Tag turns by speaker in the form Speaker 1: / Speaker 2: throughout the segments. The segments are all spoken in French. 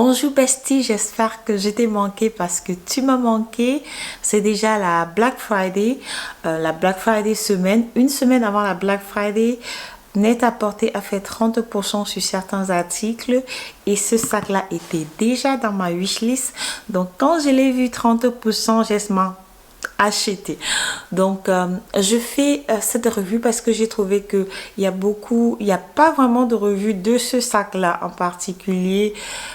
Speaker 1: Bonjour bestie, j'espère que je t'ai manqué parce que tu m'as manqué. C'est déjà la Black Friday, semaine. Une semaine avant la Black Friday, Net-à-Porter a fait 30% sur certains articles et ce sac-là était déjà dans ma wishlist. Donc quand je l'ai vu 30%, j'ai acheté. Donc je fais cette revue parce que j'ai trouvé que il y a pas vraiment de revue de ce sac là en particulier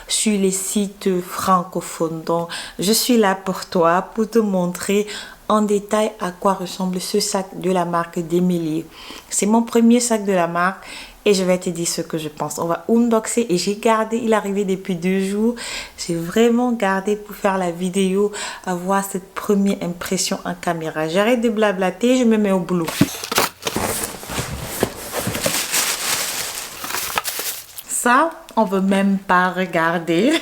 Speaker 1: sur les sites francophones. Donc je suis là pour toi, pour te montrer en détail à quoi ressemble ce sac de la marque Démêlié. C'est mon premier sac de la marque et je vais te dire ce que je pense. On va unboxer et j'ai gardé, il est arrivé depuis 2 jours. J'ai vraiment gardé pour faire la vidéo, avoir cette première impression en caméra. J'arrête de blablater, je me mets au boulot. Ça, on veut même pas regarder.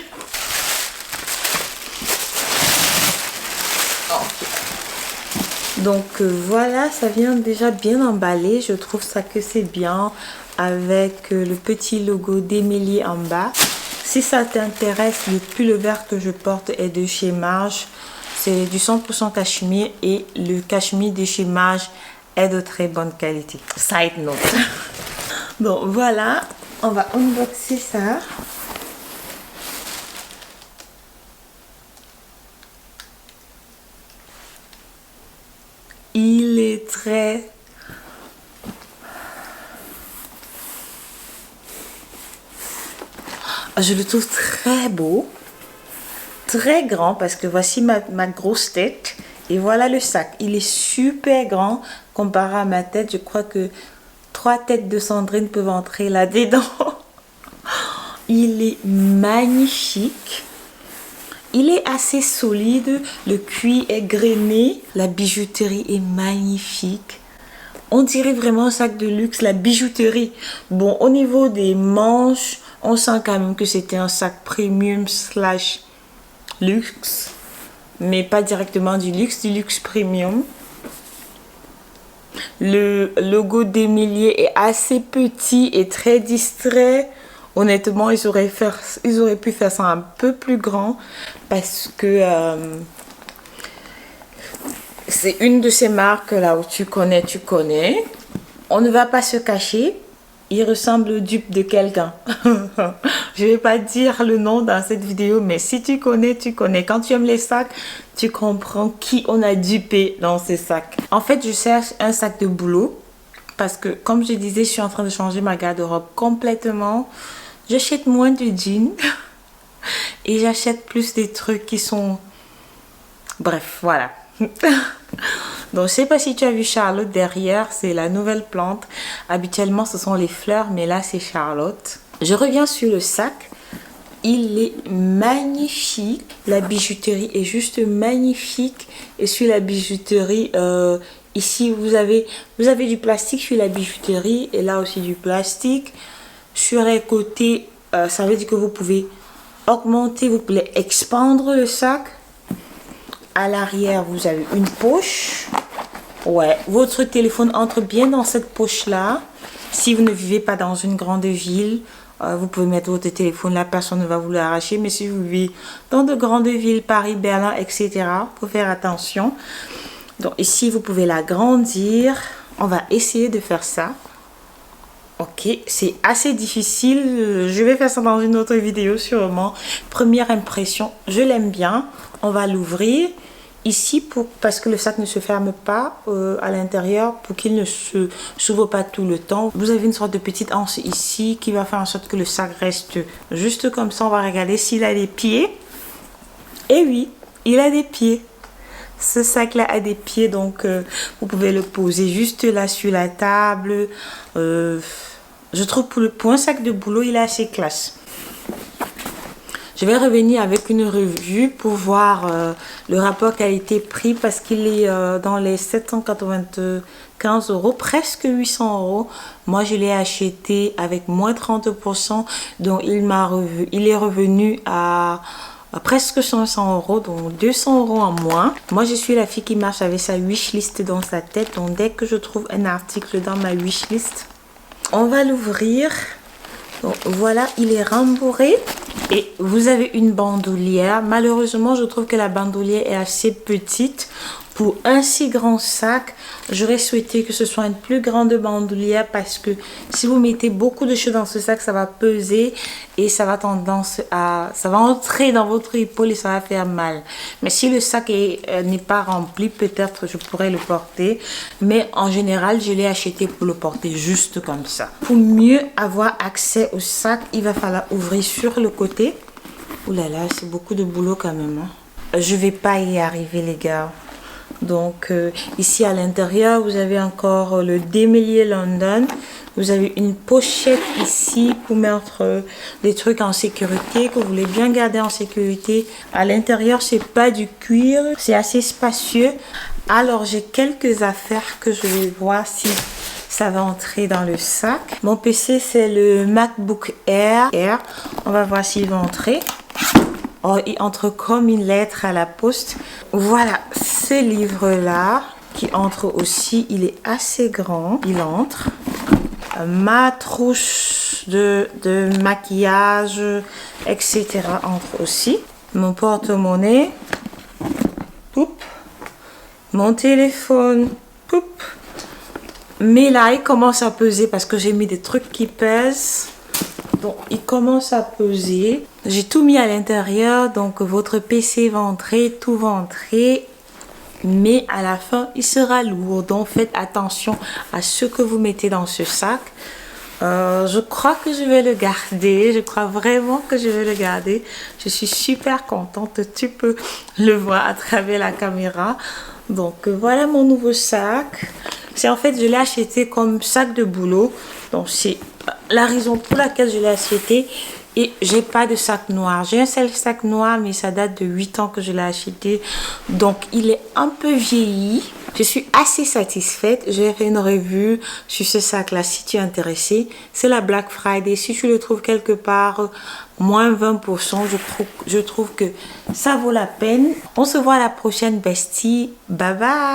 Speaker 1: Donc voilà, ça vient déjà bien emballé. Je trouve ça que c'est bien avec le petit logo Démêlié en bas. Si ça t'intéresse, le pull vert que je porte est de chez Marge. C'est du 100% cachemire et le cachemire de chez Marge est de très bonne qualité. Side note. Donc voilà, on va unboxer ça. Il est très... Je le trouve très beau, très grand parce que voici ma grosse tête et voilà le sac. Il est super grand comparé à ma tête. Je crois que 3 têtes de Sandrine peuvent entrer là-dedans. Il est magnifique. Il est assez solide, le cuir est grainé, la bijouterie est magnifique. On dirait vraiment un sac de luxe, la bijouterie. Bon, au niveau des manches, on sent quand même que c'était un sac premium slash luxe. Mais pas directement du luxe premium. Le logo Démêlié est assez petit et très distrait. Honnêtement, ils auraient pu faire ça un peu plus grand parce que c'est une de ces marques là où tu connais. On ne va pas se cacher. Il ressemble au dupe de quelqu'un. Je vais pas dire le nom dans cette vidéo, mais si tu connais, tu connais. Quand tu aimes les sacs, tu comprends qui on a dupé dans ces sacs. En fait, je cherche un sac de boulot parce que, comme je disais, je suis en train de changer ma garde-robe complètement. J'achète moins de jeans et j'achète plus des trucs qui sont... Bref, voilà. Donc, je sais pas si tu as vu Charlotte derrière, c'est la nouvelle plante. Habituellement, ce sont les fleurs, mais là, c'est Charlotte. Je reviens sur le sac. Il est magnifique. La bijouterie est juste magnifique. Et sur la bijouterie, ici, vous avez du plastique sur la bijouterie et là aussi du plastique. Sur les côtés, ça veut dire que vous pouvez augmenter, vous pouvez expandre le sac. À l'arrière, vous avez une poche. Ouais, votre téléphone entre bien dans cette poche-là. Si vous ne vivez pas dans une grande ville, vous pouvez mettre votre téléphone là, personne ne va vous l'arracher. Mais si vous vivez dans de grandes villes, Paris, Berlin, etc., il faut faire attention. Donc ici, vous pouvez l'agrandir. On va essayer de faire ça. Ok, c'est assez difficile. Je vais faire ça dans une autre vidéo sûrement. Première impression, je l'aime bien. On va l'ouvrir ici parce que le sac ne se ferme pas à l'intérieur pour qu'il ne s'ouvre pas tout le temps. Vous avez une sorte de petite anse ici qui va faire en sorte que le sac reste juste comme ça. On va regarder s'il a des pieds. Et oui, il a des pieds. Ce sac là a des pieds, donc vous pouvez le poser juste là sur la table. Je trouve pour un sac de boulot, il est assez classe. Je vais revenir avec une revue pour voir le rapport qualité-prix parce qu'il est dans les 795 €, presque 800 €. Moi, je l'ai acheté avec moins 30%, donc il est revenu à presque 500 €, donc 200 € en moins. Moi, je suis la fille qui marche avec sa wishlist dans sa tête, donc dès que je trouve un article dans ma wishlist, on va l'ouvrir. Donc voilà, il est rembourré. Et vous avez une bandoulière. Malheureusement, je trouve que la bandoulière est assez petite. Pour un si grand sac, j'aurais souhaité que ce soit une plus grande bandoulière parce que si vous mettez beaucoup de choses dans ce sac, ça va peser et ça va entrer dans votre épaule et ça va faire mal. Mais si le sac n'est pas rempli, peut-être je pourrais le porter. Mais en général, je l'ai acheté pour le porter juste comme ça. Pour mieux avoir accès au sac, il va falloir ouvrir sur le côté. Ouh là là, c'est beaucoup de boulot quand même. Je vais pas y arriver les gars. Donc ici à l'intérieur vous avez encore le démêlier London, vous avez une pochette ici pour mettre des trucs en sécurité que vous voulez bien garder en sécurité. À l'intérieur c'est pas du cuir, c'est assez spacieux. Alors j'ai quelques affaires que je vais voir si ça va entrer dans le sac. Mon PC c'est le MacBook Air, on va voir s'il va entrer. Oh, il entre comme une lettre à la poste. Voilà, ce livre-là qui entre aussi, il est assez grand. Il entre. Ma trousse de maquillage, etc. entre aussi. Mon porte-monnaie. Poup. Mon téléphone. Poup. Mais là, il commence à peser parce que j'ai mis des trucs qui pèsent. Donc, il commence à peser. J'ai tout mis à l'intérieur. Donc, votre PC va entrer, tout va entrer. Mais à la fin, il sera lourd. Donc, faites attention à ce que vous mettez dans ce sac. Je crois que je vais le garder. Je crois vraiment que je vais le garder. Je suis super contente. Tu peux le voir à travers la caméra. Donc, voilà mon nouveau sac. C'est en fait, je l'ai acheté comme sac de boulot. Donc, c'est la raison pour laquelle je l'ai acheté. Et j'ai pas de sac noir. J'ai un seul sac noir, mais ça date de 8 ans que je l'ai acheté. Donc, il est un peu vieilli. Je suis assez satisfaite. J'ai fait une revue sur ce sac-là. Si tu es intéressé, c'est la Black Friday. Si tu le trouves quelque part, moins 20%, je trouve que ça vaut la peine. On se voit à la prochaine bestie. Bye bye.